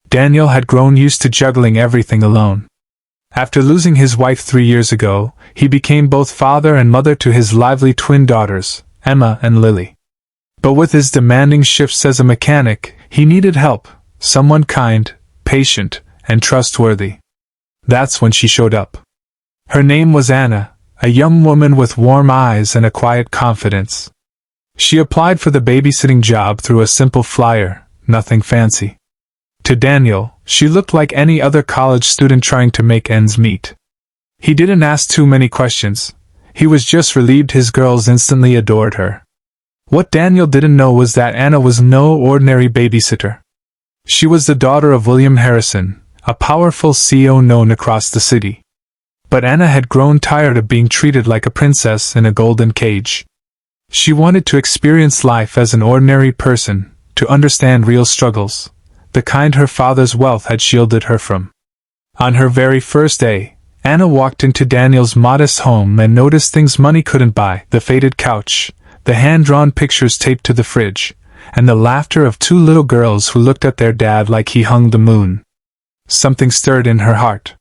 Daniel had grown used to juggling everything alone. After losing his wife 3 years ago, he became both father and mother to his lively twin daughters, Emma and Lily. But with his demanding shifts as a mechanic, he needed help, someone kind, patient, and trustworthy. That's when she showed up. Her name was Anna, a young woman with warm eyes and a quiet confidence. She applied for the babysitting job through a simple flyer, nothing fancy. To Daniel, she looked like any other college student trying to make ends meet. He didn't ask too many questions. He was just relieved his girls instantly adored her. What Daniel didn't know was that Anna was no ordinary babysitter. She was the daughter of William Harrison, a powerful CEO known across the city. But Anna had grown tired of being treated like a princess in a golden cage. She wanted to experience life as an ordinary person, to understand real struggles, the kind her father's wealth had shielded her from. On her very first day, Anna walked into Daniel's modest home and noticed things money couldn't buy: the faded couch, the hand-drawn pictures taped to the fridge, and the laughter of 2 little girls who looked at their dad like he hung the moon. Something stirred in her heart.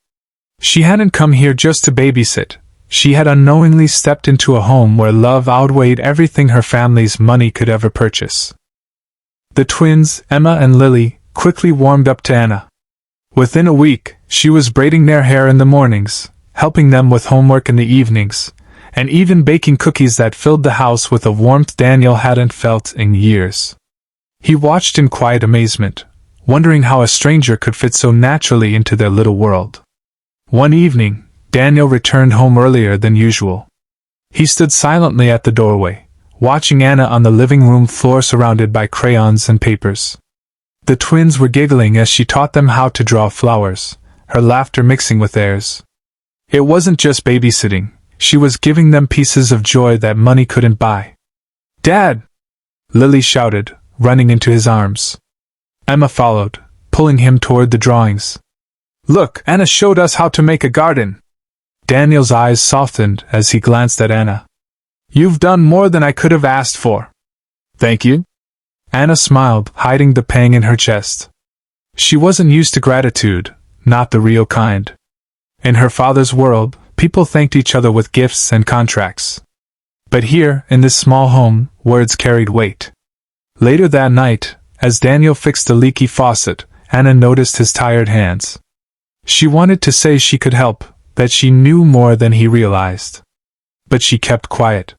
She hadn't come here just to babysit. She had unknowingly stepped into a home where love outweighed everything her family's money could ever purchase. The twins, Emma and Lily, quickly warmed up to Anna. Within a week, she was braiding their hair in the mornings, helping them with homework in the evenings, and even baking cookies that filled the house with a warmth Daniel hadn't felt in years. He watched in quiet amazement, wondering how a stranger could fit so naturally into their little world. One evening, Daniel returned home earlier than usual. He stood silently at the doorway, watching Anna on the living room floor surrounded by crayons and papers. The twins were giggling as she taught them how to draw flowers, her laughter mixing with theirs. It wasn't just babysitting, she was giving them pieces of joy that money couldn't buy. "Dad!" Lily shouted, running into his arms. Emma followed, pulling him toward the drawings. "Look, Anna showed us how to make a garden." Daniel's eyes softened as he glanced at Anna. "You've done more than I could have asked for." "Thank you." Anna smiled, hiding the pang in her chest. She wasn't used to gratitude, not the real kind. In her father's world, people thanked each other with gifts and contracts. But here, in this small home, words carried weight. Later that night, as Daniel fixed the leaky faucet, Anna noticed his tired hands. She wanted to say she could help, that she knew more than he realized. But she kept quiet,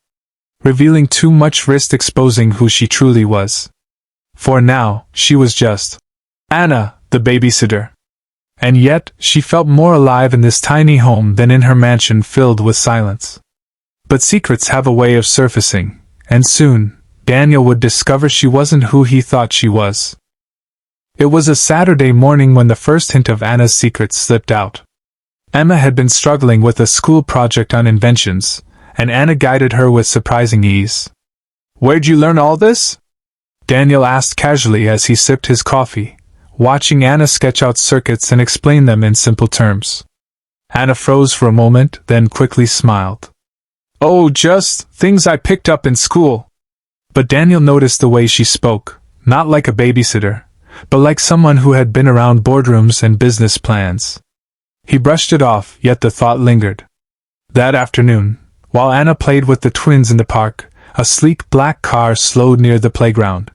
revealing too much, risk exposing who she truly was. For now, she was just Anna, the babysitter. And yet, she felt more alive in this tiny home than in her mansion filled with silence. But secrets have a way of surfacing, and soon, Daniel would discover she wasn't who he thought she was. It was a Saturday morning when the first hint of Anna's secret slipped out. Emma had been struggling with a school project on inventions, and Anna guided her with surprising ease. "Where'd you learn all this?" Daniel asked casually as he sipped his coffee, watching Anna sketch out circuits and explain them in simple terms. Anna froze for a moment, then quickly smiled. "Oh, just things I picked up in school." But Daniel noticed the way she spoke, not like a babysitter, but like someone who had been around boardrooms and business plans. He brushed it off, yet the thought lingered. That afternoon, while Anna played with the twins in the park, a sleek black car slowed near the playground.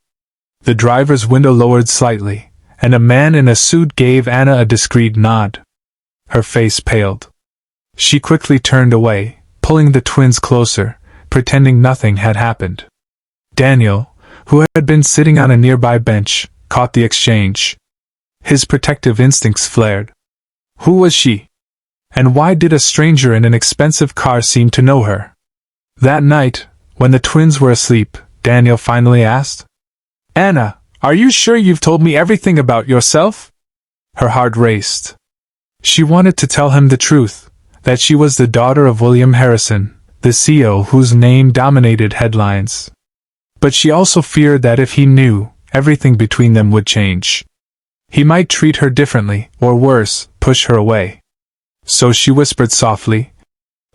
The driver's window lowered slightly, and a man in a suit gave Anna a discreet nod. Her face paled. She quickly turned away, pulling the twins closer, pretending nothing had happened. Daniel, who had been sitting on a nearby bench, caught the exchange. His protective instincts flared. Who was she? And why did a stranger in an expensive car seem to know her? That night, when the twins were asleep, Daniel finally asked, "Anna, are you sure you've told me everything about yourself?" Her heart raced. She wanted to tell him the truth, that she was the daughter of William Harrison, the CEO whose name dominated headlines. But she also feared that if he knew, everything between them would change. He might treat her differently, or worse, push her away. So she whispered softly,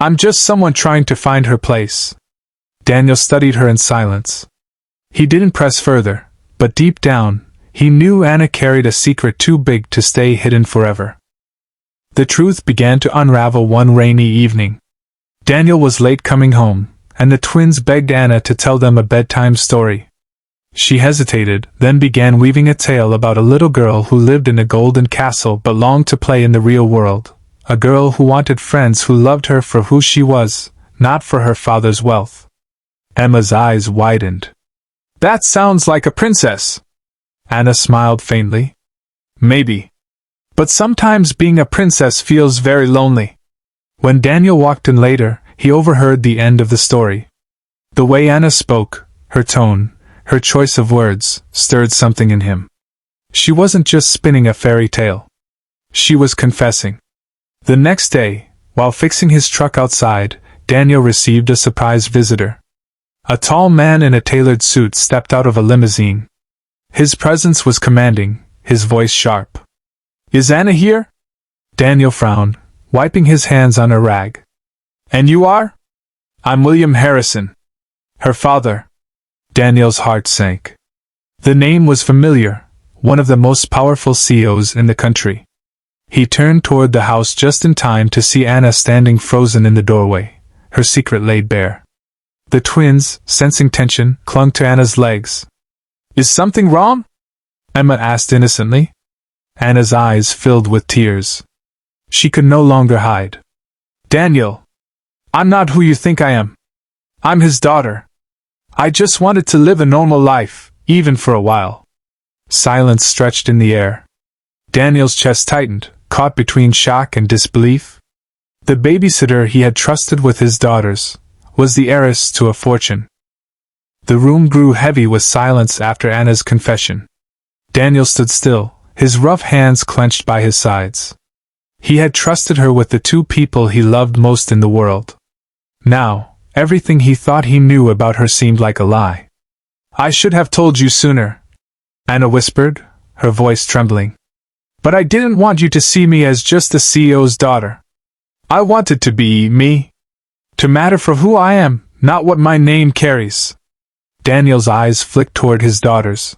"I'm just someone trying to find her place." Daniel studied her in silence. He didn't press further, but deep down, He knew Anna carried a secret too big to stay hidden forever. The truth began to unravel one rainy evening. Daniel was late coming home, and the twins begged Anna to tell them a bedtime story. She hesitated, then began weaving a tale about a little girl who lived in a golden castle but longed to play in the real world, a girl who wanted friends who loved her for who she was, not for her father's wealth. Emma's eyes widened. "That sounds like a princess." Anna smiled faintly. "Maybe. But sometimes being a princess feels very lonely." When Daniel walked in later, he overheard the end of the story. The way Anna spoke, her tone, her choice of words, stirred something in him. She wasn't just spinning a fairy tale. She was confessing. The next day, while fixing his truck outside, Daniel received a surprise visitor. A tall man in a tailored suit stepped out of a limousine. His presence was commanding, his voice sharp. "Is Anna here?" Daniel frowned, wiping his hands on a rag. "And you are?" "I'm William Harrison. Her father." Daniel's heart sank. The name was familiar, one of the most powerful CEOs in the country. He turned toward the house just in time to see Anna standing frozen in the doorway, her secret laid bare. The twins, sensing tension, clung to Anna's legs. "Is something wrong?" Emma asked innocently. Anna's eyes filled with tears. She could no longer hide. "Daniel, I'm not who you think I am. I'm his daughter. I just wanted to live a normal life, even for a while." Silence stretched in the air. Daniel's chest tightened, caught between shock and disbelief. The babysitter he had trusted with his daughters was the heiress to a fortune. The room grew heavy with silence after Anna's confession. Daniel stood still, his rough hands clenched by his sides. He had trusted her with the two people he loved most in the world. Now, everything he thought he knew about her seemed like a lie. "I should have told you sooner," Anna whispered, her voice trembling. "But I didn't want you to see me as just the CEO's daughter. I wanted to be me. To matter for who I am, not what my name carries." Daniel's eyes flicked toward his daughters.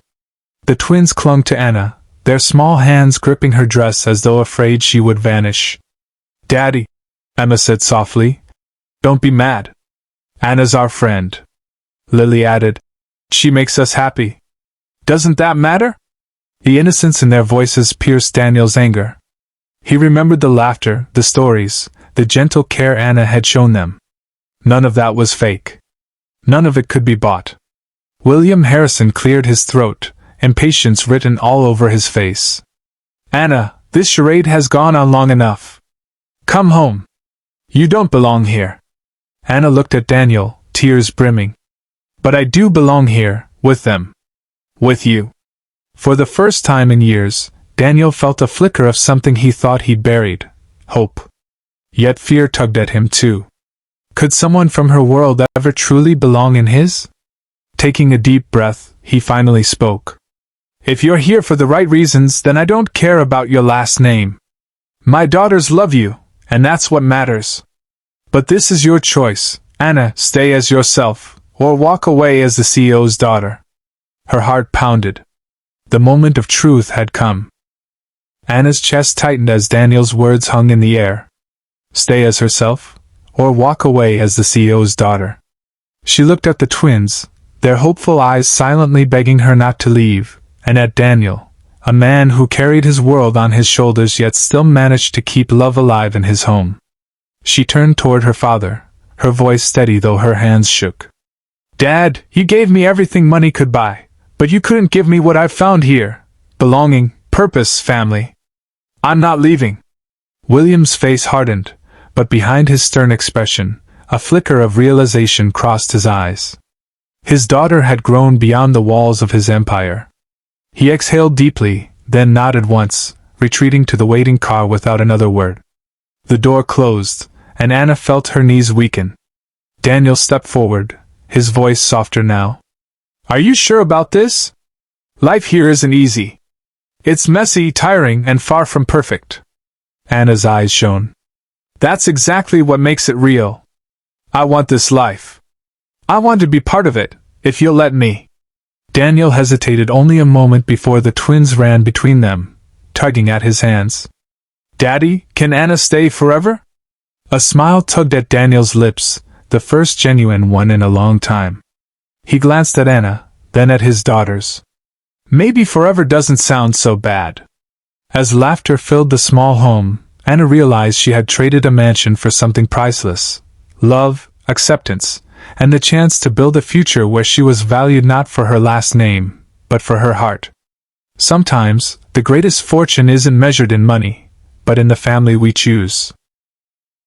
The twins clung to Anna, their small hands gripping her dress as though afraid she would vanish. "Daddy," Emma said softly, "don't be mad. Anna's our friend." Lily added, "She makes us happy. Doesn't that matter?" The innocence in their voices pierced Daniel's anger. He remembered the laughter, the stories, the gentle care Anna had shown them. None of that was fake. None of it could be bought. William Harrison cleared his throat, impatience written all over his face. "Anna, this charade has gone on long enough. Come home. You don't belong here." Anna looked at Daniel, tears brimming. "But I do belong here, with them. With you." For the first time in years, Daniel felt a flicker of something he thought he'd buried, hope. Yet fear tugged at him too. Could someone from her world ever truly belong in his? Taking a deep breath, he finally spoke. "If you're here for the right reasons, then I don't care about your last name. My daughters love you, and that's what matters. But this is your choice, Anna, stay as yourself, or walk away as the CEO's daughter." Her heart pounded. The moment of truth had come. Anna's chest tightened as Daniel's words hung in the air. Stay as herself, or walk away as the CEO's daughter. She looked at the twins, their hopeful eyes silently begging her not to leave, and at Daniel, a man who carried his world on his shoulders yet still managed to keep love alive in his home. She turned toward her father, her voice steady though her hands shook. "Dad, you gave me everything money could buy, but you couldn't give me what I've found here: belonging, purpose, family. I'm not leaving." William's face hardened, but behind his stern expression, a flicker of realization crossed his eyes. His daughter had grown beyond the walls of his empire. He exhaled deeply, then nodded once, retreating to the waiting car without another word. The door closed, and Anna felt her knees weaken. Daniel stepped forward, his voice softer now. "Are you sure about this? Life here isn't easy. It's messy, tiring, and far from perfect." Anna's eyes shone. "That's exactly what makes it real. I want this life. I want to be part of it, if you'll let me." Daniel hesitated only a moment before the twins ran between them, tugging at his hands. "Daddy, can Anna stay forever?" A smile tugged at Daniel's lips, the first genuine one in a long time. He glanced at Anna, then at his daughters. "Maybe forever doesn't sound so bad." As laughter filled the small home, Anna realized she had traded a mansion for something priceless: love, acceptance, and the chance to build a future where she was valued not for her last name, but for her heart. Sometimes, the greatest fortune isn't measured in money, but in the family we choose.